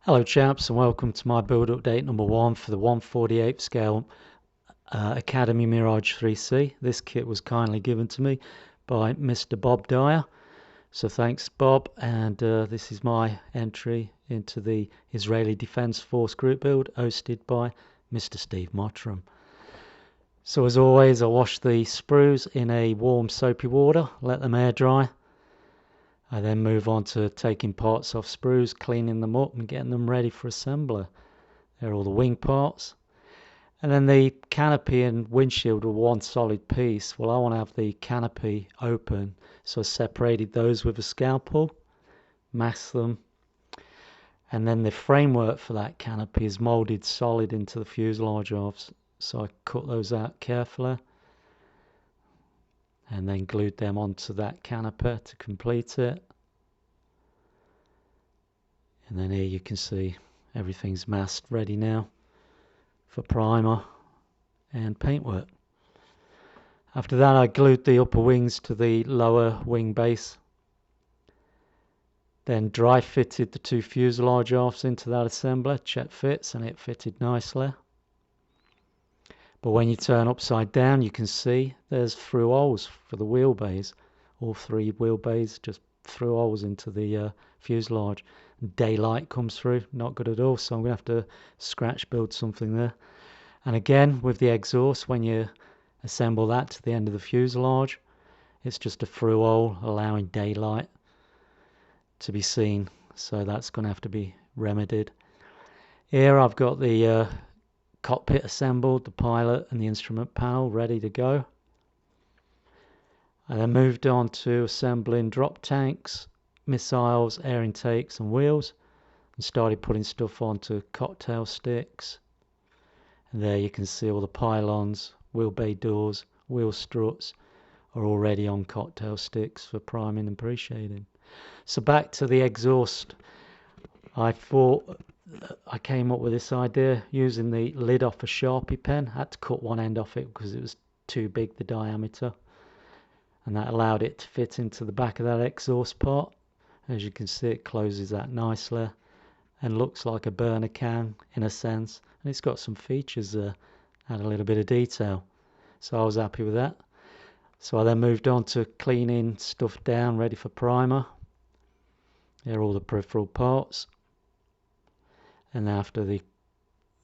Hello chaps, and welcome to my build update number 1 for the 1/48 scale Academy Mirage IIIC. This kit was kindly given to me by Mr. Bob Dyer, so thanks Bob, and this is my entry into the Israeli Defense Force group build hosted by Mr. Steve Mottram. So as always, I wash the sprues in a warm soapy water, let them air dry. I then move on to taking parts off sprues, cleaning them up and getting them ready for assembly. There are all the wing parts. And then the canopy and windshield are one solid piece. Well, I want to have the canopy open, so I separated those with a scalpel, masked them. And then the framework for that canopy is molded solid into the fuselage halves, so I cut those out carefully and then glued them onto that canopy to complete it. And then here you can see everything's masked ready now for primer and paintwork. After that, I glued the upper wings to the lower wing base, then dry fitted the two fuselage halves into that assembly, check fits, and it fitted nicely. But when you turn upside down, you can see there's through holes for the wheelbase. All three wheelbases just through holes into the fuselage. Daylight comes through, not good at all, so I'm going to have to scratch build something there. And again, with the exhaust, when you assemble that to the end of the fuselage, it's just a through hole allowing daylight to be seen, so that's going to have to be remedied. Here I've got the cockpit assembled, the pilot and the instrument panel ready to go. I then moved on to assembling drop tanks, missiles, air intakes and wheels, and started putting stuff onto cocktail sticks. And there you can see all the pylons, wheel bay doors, wheel struts are already on cocktail sticks for priming and pre-shading. So back to the exhaust. I came up with this idea using the lid off a Sharpie pen. I had to cut one end off it because it was too big, the diameter, and that allowed it to fit into the back of that exhaust part. As you can see, it closes that nicely and looks like a burner can in a sense, and it's got some features there, add a little bit of detail, so I was happy with that. So I then moved on to cleaning stuff down, ready for primer. Here are all the peripheral parts, and after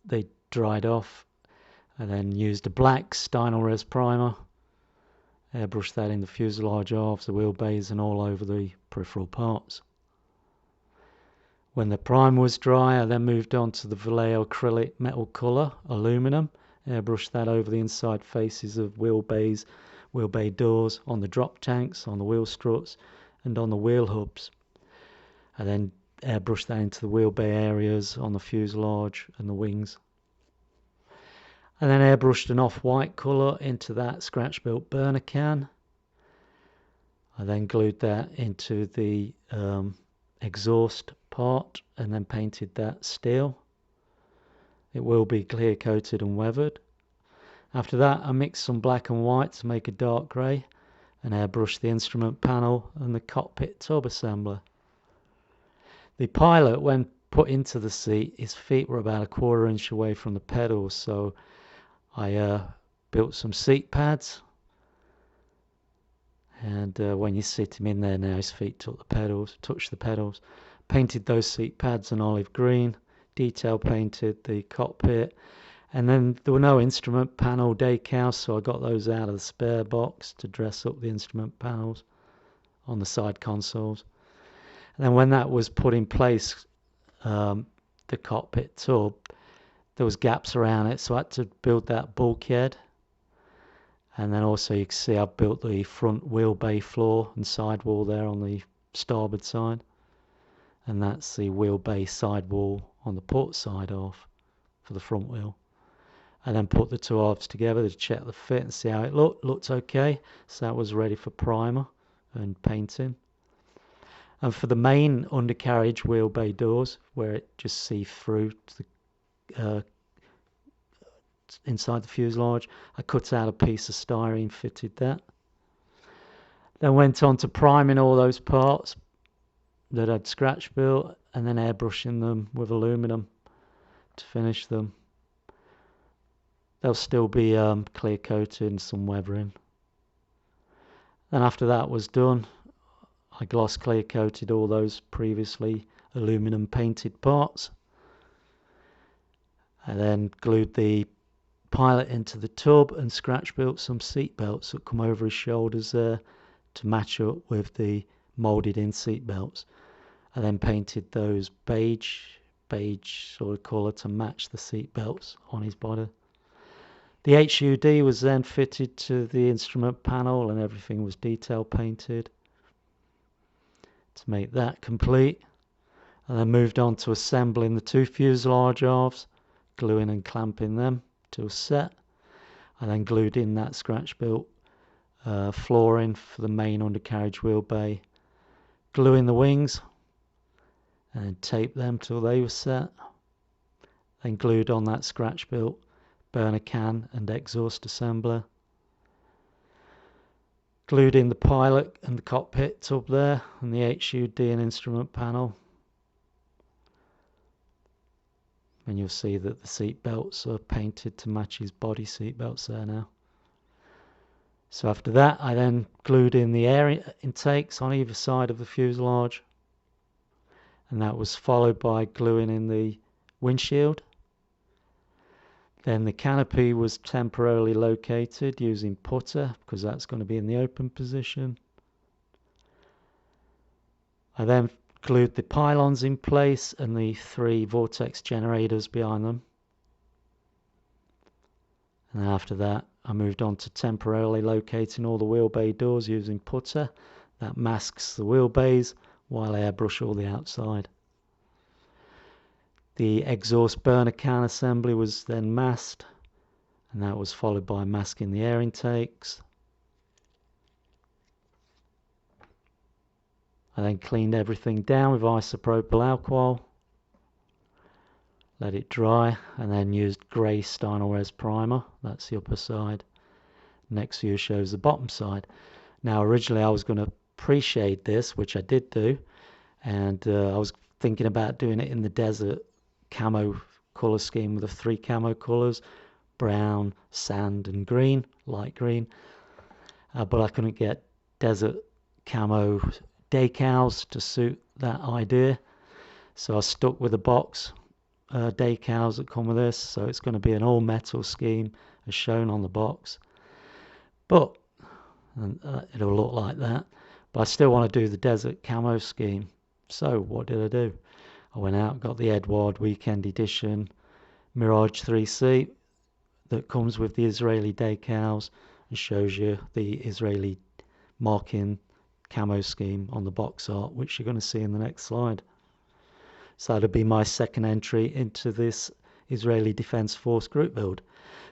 they dried off, I then used a black Stynylrez primer, airbrushed that in the fuselage halves, the wheelbase and all over the peripheral parts. When the primer was dry, I then moved on to the Vallejo acrylic metal colour, aluminum, airbrushed that over the inside faces of wheelbase doors, on the drop tanks, on the wheel struts and on the wheel hubs. I then airbrushed that into the wheel bay areas on the fuselage and the wings. And then airbrushed an off-white colour into that scratch-built burner can. I then glued that into the exhaust part and then painted that steel. It will be clear coated and weathered. After that, I mixed some black and white to make a dark grey and airbrushed the instrument panel and the cockpit tub assembly. The pilot, when put into the seat, his feet were about a quarter inch away from the pedals, so I built some seat pads, and when you sit him in there now, his feet touch the pedals. Painted those seat pads an olive green, detail painted the cockpit, and then there were no instrument panel decals, so I got those out of the spare box to dress up the instrument panels on the side consoles. And then when that was put in place, the cockpit tub, there was gaps around it, so I had to build that bulkhead. And then also you can see I've built the front wheel bay floor and sidewall there on the starboard side, and that's the wheel bay sidewall on the port side off for the front wheel. I then put the two halves together to check the fit and see how it looked okay, so that was ready for primer and painting. And for the main undercarriage wheel bay doors, where it just see through to the inside the fuselage, I cut out a piece of styrene, fitted that. Then went on to priming all those parts that I'd scratch built, and then airbrushing them with aluminum to finish them. They'll still be clear coated and some weathering. Then after that was done, I gloss clear coated all those previously aluminum painted parts. I then glued the pilot into the tub and scratch built some seat belts that come over his shoulders there to match up with the moulded in seat belts. I then painted those beige sort of colour to match the seat belts on his body. The HUD was then fitted to the instrument panel and everything was detail painted to make that complete. And then moved on to assembling the two fuselage halves, gluing and clamping them to a set. I then glued in that scratch built flooring for the main undercarriage wheel bay, gluing the wings and taped them till they were set. Then glued on that scratch built burner can and exhaust assembler. Glued in the pilot and the cockpit tub there and the HUD and instrument panel. And you'll see that the seat belts are painted to match his body seat belts there now. So after that, I then glued in the air intakes on either side of the fuselage. And that was followed by gluing in the windshield. Then the canopy was temporarily located using putter because that's going to be in the open position. I then glued the pylons in place and the 3 vortex generators behind them. And after that, I moved on to temporarily locating all the wheel bay doors using putter. That masks the wheel bays while I airbrush all the outside. The exhaust burner can assembly was then masked, and that was followed by masking the air intakes. I then cleaned everything down with isopropyl alcohol, let it dry, and then used grey Stynylrez primer. That's the upper side. Next view shows the bottom side. Now originally I was going to pre-shade this, which I did do, and I was thinking about doing it in the desert camo colour scheme with the 3 camo colours, brown, sand and green, light green, but I couldn't get desert camo decals to suit that idea, so I stuck with the box decals that come with this. So it's going to be an all metal scheme as shown on the box, but it'll look like that, but I still want to do the desert camo scheme. So what did I do? I went out and got the Edward Weekend Edition Mirage IIIC that comes with the Israeli decals and shows you the Israeli marking camo scheme on the box art, which you're going to see in the next slide. So that'll be my second entry into this Israeli Defence Force group build.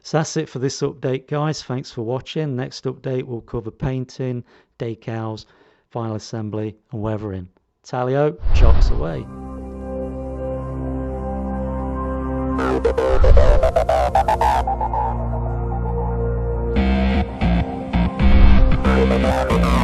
So that's it for this update, guys. Thanks for watching. Next update will cover painting, decals, final assembly and weathering. Tally-ho, chocks away. Thank you.